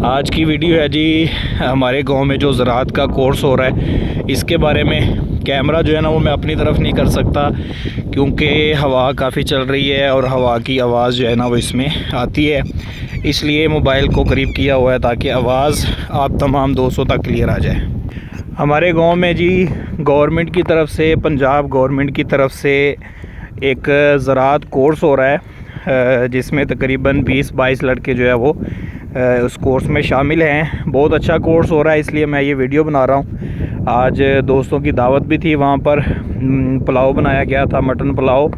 आज की वीडियो है जी हमारे गांव में जो ज़राअत का कोर्स हो रहा है इसके बारे में। कैमरा जो है ना वो मैं अपनी तरफ नहीं कर सकता क्योंकि हवा काफ़ी चल रही है और हवा की आवाज़ जो है ना वो इसमें आती है, इसलिए मोबाइल को करीब किया हुआ है ताकि आवाज़ आप तमाम दोस्तों तक क्लियर आ जाए। हमारे गांव में जी गवर्नमेंट की तरफ से, पंजाब गवर्नमेंट की तरफ से एक ज़राअत कोर्स हो रहा है जिसमें तकरीबन 20-22 लड़के जो है वो उस कोर्स में शामिल हैं। बहुत अच्छा कोर्स हो रहा है, इसलिए मैं ये वीडियो बना रहा हूँ। आज दोस्तों की दावत भी थी, वहाँ पर पुलाव बनाया गया था, मटन पुलाव।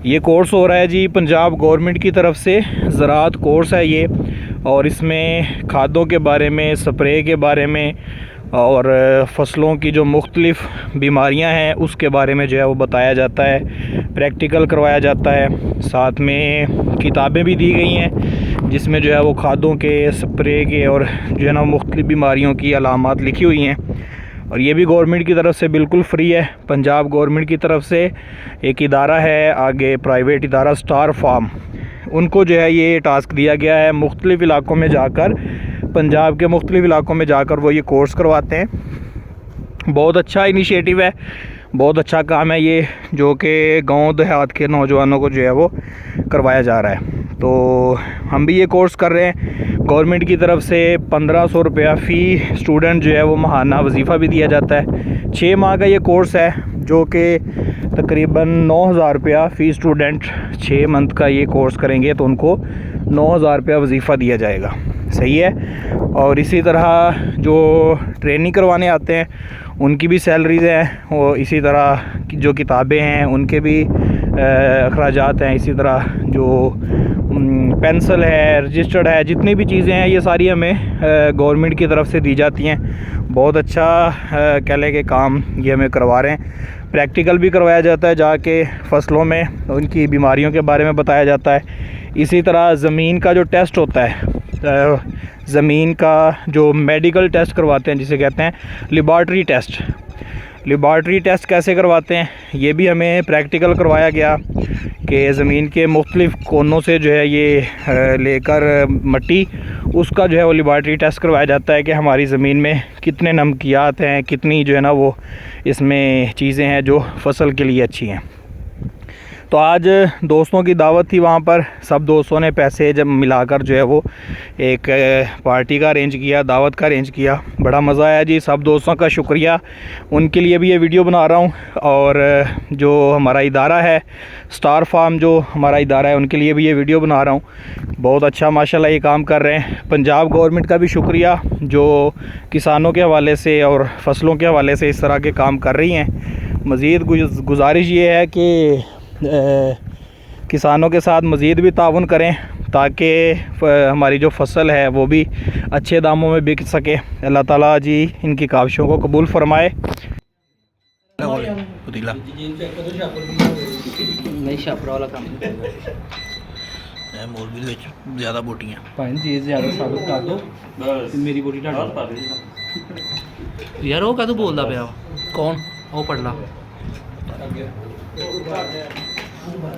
ये कोर्स हो रहा है जी पंजाब गवर्नमेंट की तरफ से, ज़राअत कोर्स है ये, और इसमें खादों के बारे में, स्प्रे के बारे में और फसलों की जो मुख्तलिफ़ बीमारियां हैं उसके बारे में जो है वो बताया जाता है, प्रैक्टिकल करवाया जाता है। साथ में किताबें भी दी गई हैं जिसमें जो है वो खादों के, स्प्रे के और जो है ना मुख्तलिफ़ बीमारियों की अलामात लिखी हुई हैं। और ये भी गवर्नमेंट की तरफ से बिल्कुल फ्री है। पंजाब गवर्नमेंट की तरफ से एक इदारा है आगे, प्राइवेट इदारा स्टार फार्म, उनको जो है ये टास्क दिया गया है मुख्तलिफ़ इलाक़ों में जाकर, पंजाब के मुख्तलिफ़ इलाक़ों में जाकर वो ये कोर्स करवाते हैं। बहुत अच्छा इनिशिएटिव है, बहुत अच्छा काम है ये, जो कि गांव देहात के नौजवानों को जो है वो करवाया जा रहा है। तो हम भी ये कोर्स कर रहे हैं गवर्नमेंट की तरफ से। 1500 रुपया फ़ी स्टूडेंट जो है वो माहाना वजीफ़ा भी दिया जाता है। 6 माह का ये कोर्स है जो कि तकरीबन 9000 रुपया फ़ी स्टूडेंट, 6 मंथ का ये कोर्स करेंगे तो उनको 9000 रुपया वजीफ़ा दिया जाएगा। सही है। और इसी तरह जो ट्रेनिंग करवाने आते हैं उनकी भी सैलरीज़ हैं, और इसी तरह जो किताबें हैं उनके भी अखराजात हैं। इसी तरह जो पेंसिल है, रजिस्टर्ड है, जितनी भी चीज़ें हैं ये सारी हमें गवर्नमेंट की तरफ से दी जाती हैं। बहुत अच्छा कह लें कि काम ये हमें करवा रहे हैं। प्रैक्टिकल भी करवाया जाता है, जाके फसलों में उनकी बीमारियों के बारे में बताया जाता है। इसी तरह ज़मीन का जो टेस्ट होता है, ज़मीन का जो मेडिकल टेस्ट करवाते हैं जिसे कहते हैं लेबॉर्ट्री टेस्ट, लेबॉर्ट्री टेस्ट कैसे करवाते हैं ये भी हमें प्रैक्टिकल करवाया गया कि ज़मीन के मुख्तलिफ़ कोनों से जो है ये लेकर मट्टी, उसका जो है वो लेबॉर्ट्री टेस्ट करवाया जाता है कि हमारी ज़मीन में कितने नमकियात हैं, कितनी जो है ना वो इसमें चीज़ें हैं जो फसल के लिए अच्छी हैं। तो आज दोस्तों की दावत थी, वहाँ पर सब दोस्तों ने पैसे जब मिलाकर जो है वो एक पार्टी का अरेंज किया, दावत का अरेंज किया। बड़ा मज़ा आया जी, सब दोस्तों का शुक्रिया। उनके लिए भी ये वीडियो बना रहा हूँ, और जो हमारा इदारा है स्टार फार्म, जो हमारा इदारा है, उनके लिए भी ये वीडियो बना रहा हूँ। बहुत अच्छा माशाल्लाह ये काम कर रहे हैं। पंजाब गवर्नमेंट का भी शुक्रिया जो किसानों के हवाले से और फसलों के हवाले से इस तरह के काम कर रही हैं। मज़ीद गुजारिश ये है कि किसानों के साथ मज़ीद भी ताउन करें ताकि हमारी जो फसल है वो भी अच्छे दामों में बिक सके। अल्लाह ताला जी इनकी काविशों को कबूल फरमाए। पतीला नहीं छापरा वाला काम मौलवी विच ज़्यादा बोटियां भाई चीज़ ज़्यादा साबित कर दो मेरी बोटी ढाड यार वो कदों बोलता पाया कौन वो पढ़ला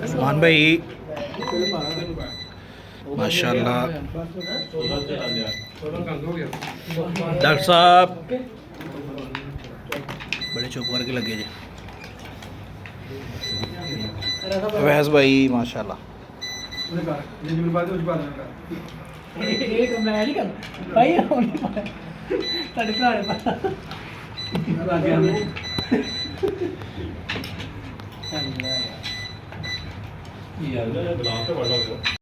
उस्मान भाई माशाल्लाह। डॉक्टर साहब बड़े चुप करके लगे जी। वैस भाई माशाल्लाह। यार